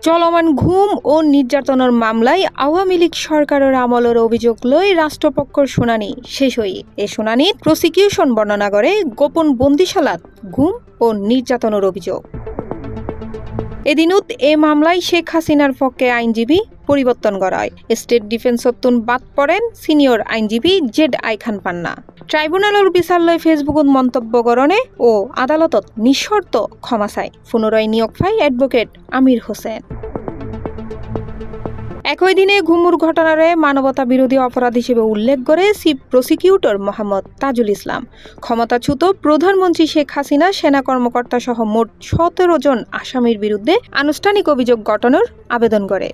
চলমান ঘুম ও নির্যাতনের মামলায় আওয়ামী লীগ সরকারের আমলের অভিযোগ লই রাষ্ট্রপক্ষের শুনানি শেষ হই। এ শুনানিত প্রসিকিউশন বর্ণনা করে গোপন বন্দিশালাত ঘুম ও নির্যাতনের অভিযোগ। এদিনত এ মামলায় শেখ হাসিনার পক্ষে আইনজীবী পরিবর্তন করা হয়। স্টেট ডিফেন্সতুন বাদ পড়েন সিনিয়র আইনজীবী জেড আই খান পান্না। ট্রাইব্যুনালের বিচার লয় ফেসবুকত মন্তব্য করণে ও আদালতত নিঃশর্ত ক্ষমা চায়। পুনরায় নিয়োগ পায় অ্যাডভোকেট আমির হোসেন। একই দিনে ঘুমুর ঘটনারে মানবতা বিরোধী অপরাধ হিসেবে উল্লেখ করে চিফ প্রসিকিউটর মোহাম্মদ তাজুল ইসলাম ক্ষমতাচ্যুত প্রধানমন্ত্রী শেখ হাসিনা সেনা কর্মকর্তা সহ মোট ১৭ জন আসামির বিরুদ্ধে আনুষ্ঠানিক অভিযোগ গঠনের আবেদন করে।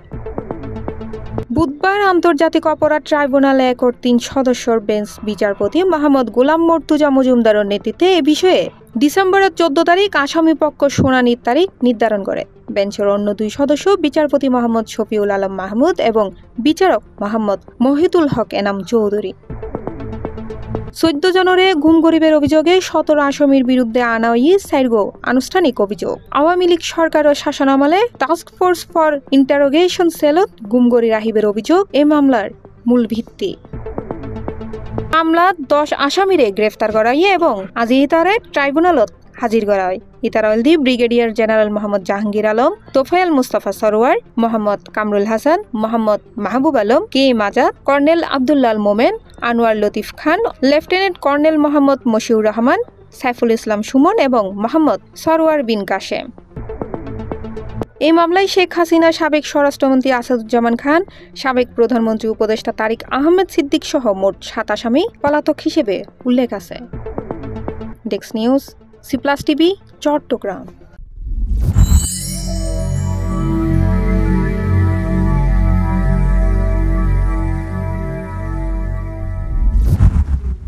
বুধবার আন্তর্জাতিক অপরাধ ট্রাইব্যুনালে ৩ সদস্যের বেঞ্চ বিচারপতি মোহাম্মদ গোলাম মর্তুজা মজুমদারের নেতৃত্বে এ বিষয়ে ডিসেম্বরের ১৪ তারিখ আসামি পক্ষ শুনানির তারিখ নির্ধারণ করে। বেঞ্চের অন্য ২ সদস্য বিচারপতি মোহাম্মদ শফিউল আলম মাহমুদ এবং বিচারক মোহাম্মদ মহিতুল হক এনাম চৌধুরী। ১৪ জনরে গুম গরিবের অভিযোগে ১৭ আসামির বিরুদ্ধে আনা সাইরগো আনুষ্ঠানিক অভিযোগ। আওয়ামী লীগ সরকারের শাসনামলে টাস্ক ফোর্স ফর ইন্টারোগেশন সেলত গুমগরি রাহিবের অভিযোগ এ মামলার মূল ভিত্তি। মামলাত ১০ আসামিরে গ্রেফতার করা এবং আজি ইতারে ট্রাইব্যুনালত হাজির করা হয়। ইতারলদি brigadier general Mohammad Jahangir Alam, Tofayel Mustafa Sarwar, Mohammad Kamrul Hasan, Mohammad Mahbub Alam, K M Azad, colonel Abdullah Momen, Anwar Latif Khan, lieutenant colonel Mohammad Mashiur Rahman, Saiful Islam Sumon এবং মোহাম্মদ সরোয়ার বিন কাশেম। এই মামলায় শেখ হাসিনা, সাবেক স্বরাষ্ট্রমন্ত্রী আসাদুজ্জামান খান, সাবেক প্রধানমন্ত্রী উপদেষ্টা তারিক আহমেদ সিদ্দিক সহ মোট ৭ আসামি পলাতক হিসেবে উল্লেখ আছে। ডেস্ক নিউজ, সি+ টিভি, চট্টগ্রাম।